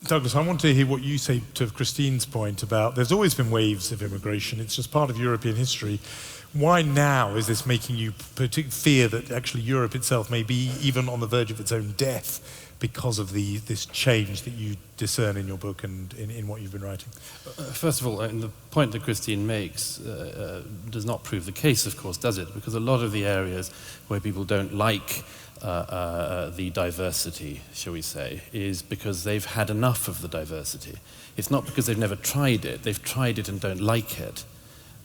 Douglas, I want to hear what you say to Christine's point about there's always been waves of immigration. It's just part of European history. Why now is this making you fear that actually Europe itself may be even on the verge of its own death because of this change that you discern in your book and in what you've been writing? First of all, the point that Christine makes does not prove the case, of course, does it? Because a lot of the areas where people don't like the diversity, shall we say, is because they've had enough of the diversity. It's not because they've never tried it. They've tried it and don't like it.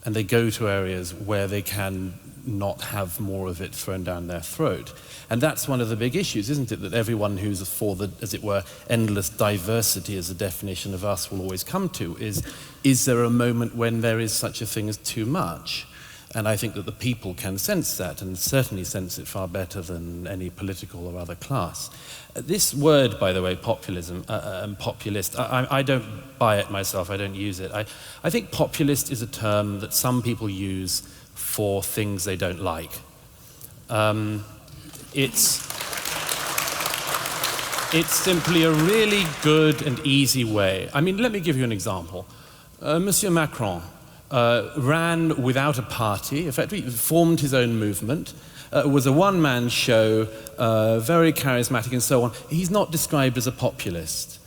And they go to areas where they can not have more of it thrown down their throat. And that's one of the big issues, isn't it? That everyone who's for the, as it were, endless diversity as a definition of us will always come to is there a moment when there is such a thing as too much? And I think that the people can sense that, and certainly sense it far better than any political or other class. This word, by the way, populism and populist, I don't buy it myself, I don't use it. I think populist is a term that some people use for things they don't like. It's simply a really good and easy way. I mean, let me give you an example. Monsieur Macron ran without a party, effectively formed his own movement, was a one-man show, very charismatic and so on. He's not described as a populist.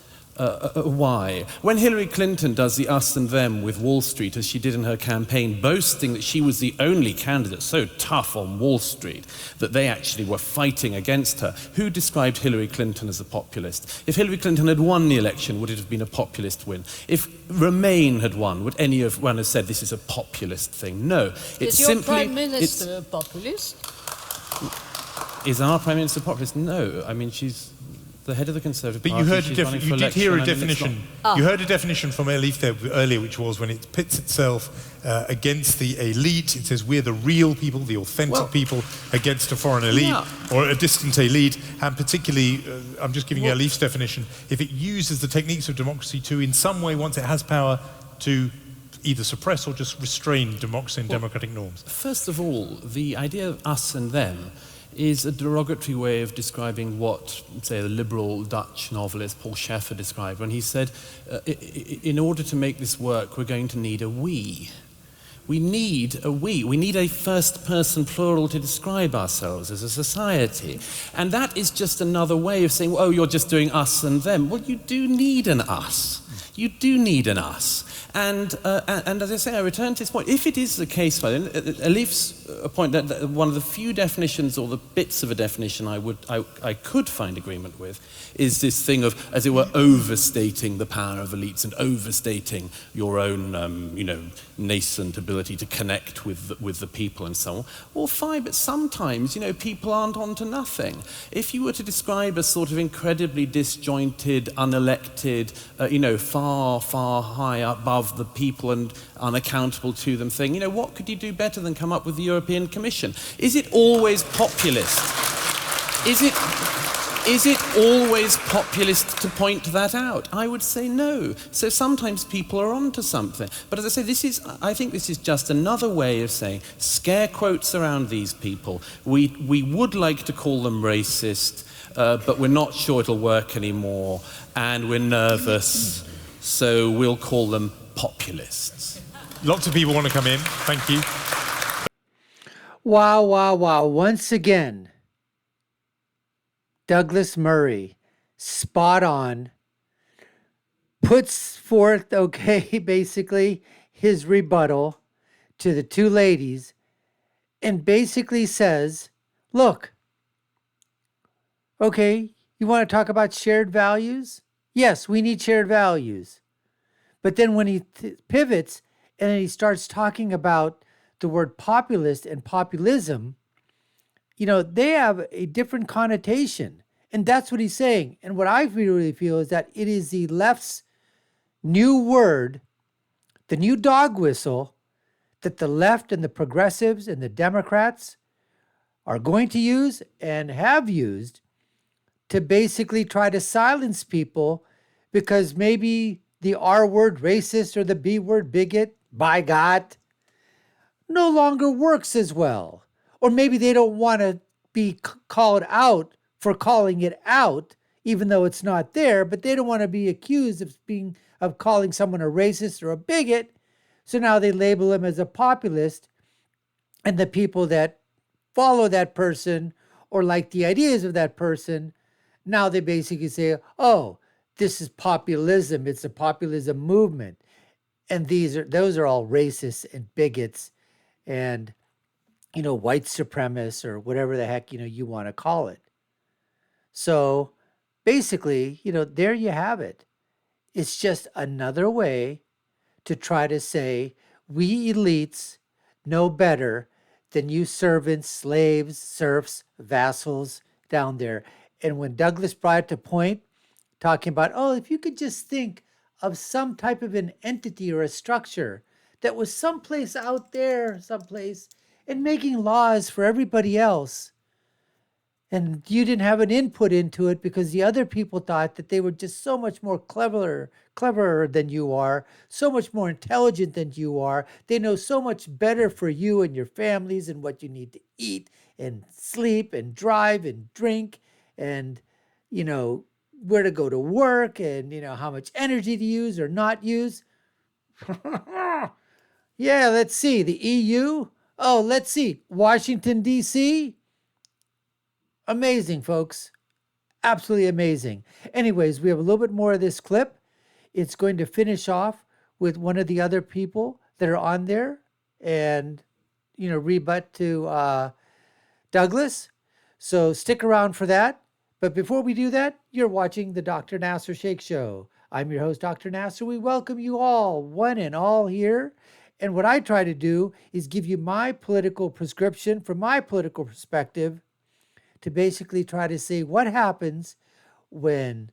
Why? When Hillary Clinton does the us and them with Wall Street, as she did in her campaign, boasting that she was the only candidate so tough on Wall Street that they actually were fighting against her, who described Hillary Clinton as a populist? If Hillary Clinton had won the election, would it have been a populist win? If Remain had won, would anyone have said this is a populist thing? No. Is your Prime Minister a populist? Is our Prime Minister populist? No. I mean, she's the head of the Conservative Party. But you did hear a definition. You heard a definition from Elif there earlier, which was when it pits itself against the elite. It says we're the real people, the authentic people, against a foreign elite or a distant elite. And particularly, I'm just giving you Elif's definition. If it uses the techniques of democracy to, in some way, once it has power, to either suppress or just restrain democracy and democratic norms. First of all, the idea of us and them is a derogatory way of describing what, say, the liberal Dutch novelist Paul Scheffer described when he said, in order to make this work, we're going to need a we. We need a we. We need a first-person plural to describe ourselves as a society. And that is just another way of saying, oh, you're just doing us and them. Well, you do need an us. You do need an us. And as I say, I return to this point. If it is the case, Elif's point that one of the few definitions or the bits of a definition I could find agreement with is this thing of, as it were, overstating the power of elites and overstating your own, nascent ability to connect with the people and so on. Well, fine, but sometimes, people aren't onto nothing. If you were to describe a sort of incredibly disjointed, unelected, far, far high above the people and unaccountable to them thing, what could you do better than come up with the European Commission? Is it always populist? Is it always populist to point that out? I would say no. So sometimes people are onto something. But as I say, I think this is just another way of saying, scare quotes around these people. We would like to call them racist, but we're not sure it'll work anymore, and we're nervous, so we'll call them populists. Lots of people want to come in. Thank you. Wow, wow, wow. Once again, Douglas Murray, spot on, puts forth, basically his rebuttal to the two ladies and basically says, look, you want to talk about shared values? Yes, we need shared values. But then when he pivots and then he starts talking about the word populist and populism, they have a different connotation. And that's what he's saying. And what I really feel is that it is the left's new word, the new dog whistle, that the left and the progressives and the Democrats are going to use and have used to basically try to silence people because maybe the R word racist or the B word bigot, by God, no longer works as well. Or maybe they don't want to be called out for calling it out, even though it's not there, but they don't want to be accused of calling someone a racist or a bigot. So now they label him as a populist, and the people that follow that person or like the ideas of that person, now they basically say, oh, this is populism. It's a populism movement. And those are all racists and bigots and, white supremacists or whatever the heck, you want to call it. So basically, there you have it. It's just another way to try to say we elites know better than you servants, slaves, serfs, vassals down there. And when Douglas brought it to point, talking about, if you could just think of some type of an entity or a structure that was someplace out there, and making laws for everybody else. And you didn't have an input into it because the other people thought that they were just so much more cleverer than you are, so much more intelligent than you are. They know so much better for you and your families and what you need to eat and sleep and drive and drink and, where to go to work and, how much energy to use or not use. Yeah, let's see. The EU. Oh, let's see. Washington, D.C. Amazing, folks. Absolutely amazing. Anyways, we have a little bit more of this clip. It's going to finish off with one of the other people that are on there and, rebut to Douglas. So stick around for that. But before we do that, you're watching the Dr. Nasir Shaikh Show. I'm your host, Dr. Nasir. We welcome you all, one and all here. And what I try to do is give you my political prescription from my political perspective to basically try to say what happens when,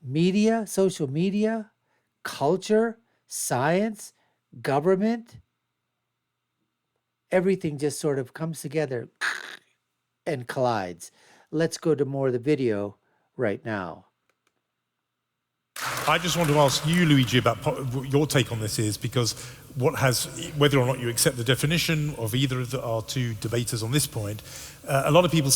media, social media, culture, science, government, everything just sort of comes together and collides. Let's go to more of the video right now. I just want to ask you, Luigi, about what your take on this is, because whether or not you accept the definition of either of our two debaters on this point, a lot of people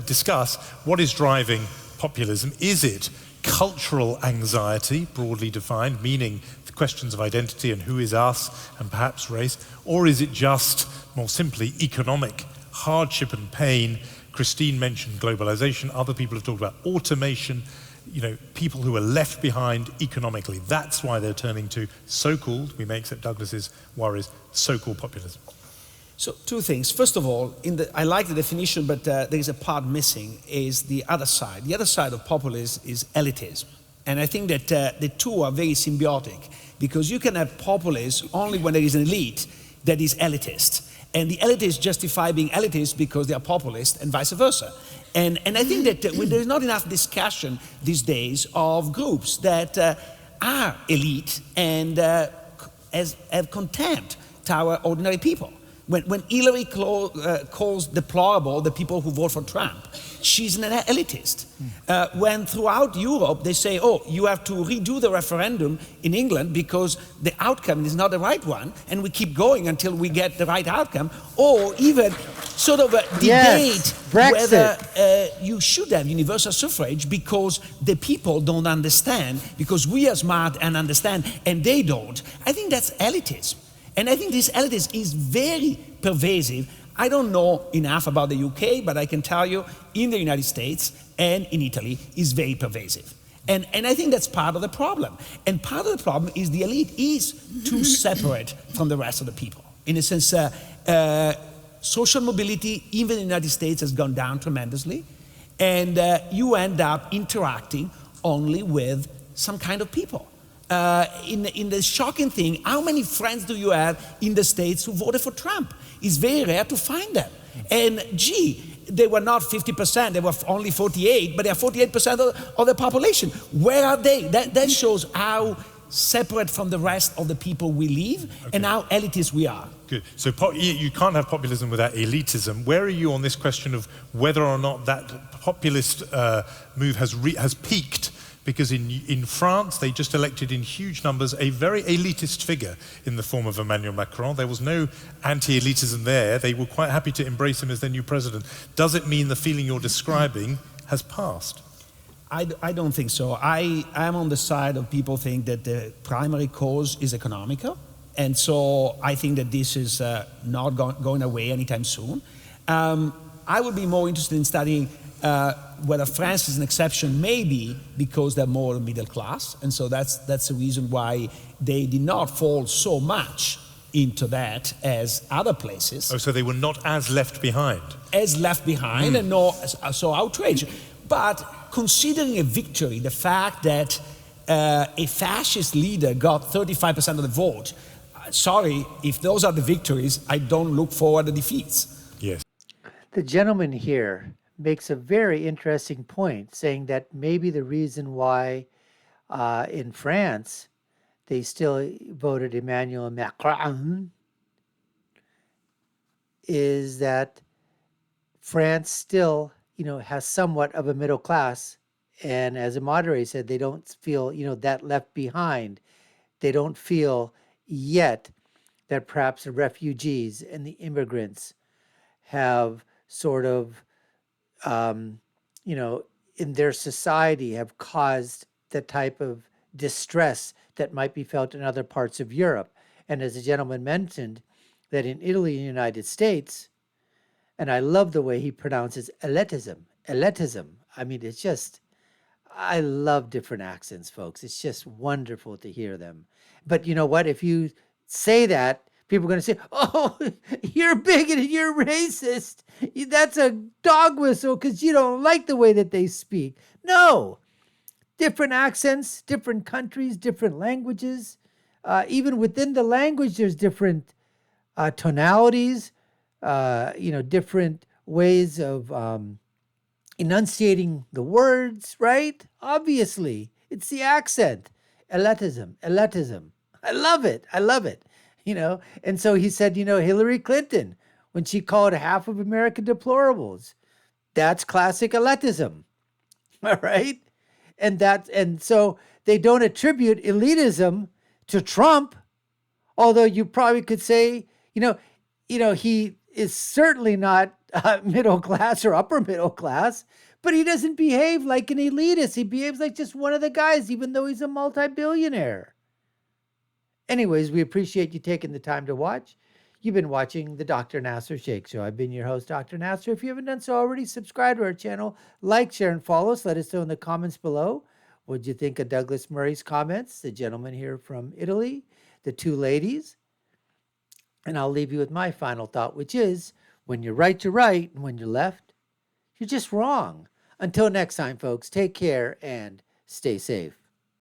discuss what is driving populism. Is it cultural anxiety, broadly defined, meaning the questions of identity and who is us and perhaps race, or is it just, more simply, economic hardship and pain? Christine mentioned globalization. Other people have talked about automation. People who are left behind economically. That's why they're turning to so-called, we may accept Douglas's worries, so-called populism. So two things. First of all, I like the definition, but there is a part missing, is the other side. The other side of populism is elitism. And I think that the two are very symbiotic, because you can have populism only when there is an elite that is elitist. And the elitists justify being elitist because they are populist and vice versa. And I think that there's not enough discussion these days of groups that are elite and have contempt to our ordinary people. When Hillary calls deplorable the people who vote for Trump, she's an elitist. When throughout Europe they say, you have to redo the referendum in England because the outcome is not the right one, and we keep going until we get the right outcome, or even sort of a debate whether you should have universal suffrage because the people don't understand, because we are smart and understand and they don't. I think that's elitism. And I think this elitism is very pervasive. I don't know enough about the UK, but I can tell you in the United States and in Italy is very pervasive. And I think that's part of the problem. And part of the problem is the elite is too separate from the rest of the people. In a sense, social mobility, even in the United States, has gone down tremendously. And you end up interacting only with some kind of people. In the shocking thing, how many friends do you have in the States who voted for Trump? It's very rare to find them. And they were not 50%, they were only 48, but they are 48% of the population. Where are they? That shows how separate from the rest of the people we live, and how elitist we are. Good. So you can't have populism without elitism. Where are you on this question of whether or not that populist move has peaked? Because in France, they just elected in huge numbers a very elitist figure in the form of Emmanuel Macron. There was no anti-elitism there. They were quite happy to embrace him as their new president. Does it mean the feeling you're describing has passed? I don't think so. I am on the side of people think that the primary cause is economical. And so I think that this is not going away anytime soon. I would be more interested in studying whether France is an exception, maybe because they're more middle class. And so that's the reason why they did not fall so much into that as other places. Oh, so they were not as left behind? As left behind and not so outraged. But considering a victory, the fact that a fascist leader got 35% of the vote, sorry, if those are the victories, I don't look forward to defeats. Yes. The gentleman here makes a very interesting point, saying that maybe the reason why in France they still voted Emmanuel Macron is that France still, has somewhat of a middle class. And as a moderator said, they don't feel, that left behind. They don't feel yet that perhaps the refugees and the immigrants have sort of, in their society have caused the type of distress that might be felt in other parts of Europe. And as the gentleman mentioned, that in Italy and the United States, and I love the way he pronounces elitism. I mean, it's just, I love different accents, folks. It's just wonderful to hear them. But you know what? If you say that, people are going to say, oh, you're bigoted, you're racist. That's a dog whistle because you don't like the way that they speak. No. Different accents, different countries, different languages. Even within the language, there's different tonalities, different ways of enunciating the words, right? Obviously, it's the accent. Elitism. I love it. And so he said, Hillary Clinton, when she called half of America deplorables, that's classic elitism. All right? And so they don't attribute elitism to Trump, although you probably could say, he is certainly not middle class or upper middle class, but he doesn't behave like an elitist. He behaves like just one of the guys, even though he's a multi-billionaire. Anyways, we appreciate you taking the time to watch. You've been watching the Dr. Nasir Shaikh Show. I've been your host, Dr. Nasir. If you haven't done so already, subscribe to our channel, like, share, and follow us. Let us know in the comments below. What'd you think of Douglas Murray's comments? The gentleman here from Italy, the two ladies. And I'll leave you with my final thought, which is, when you're right, you're right. And when you're left, you're just wrong. Until next time, folks, take care and stay safe.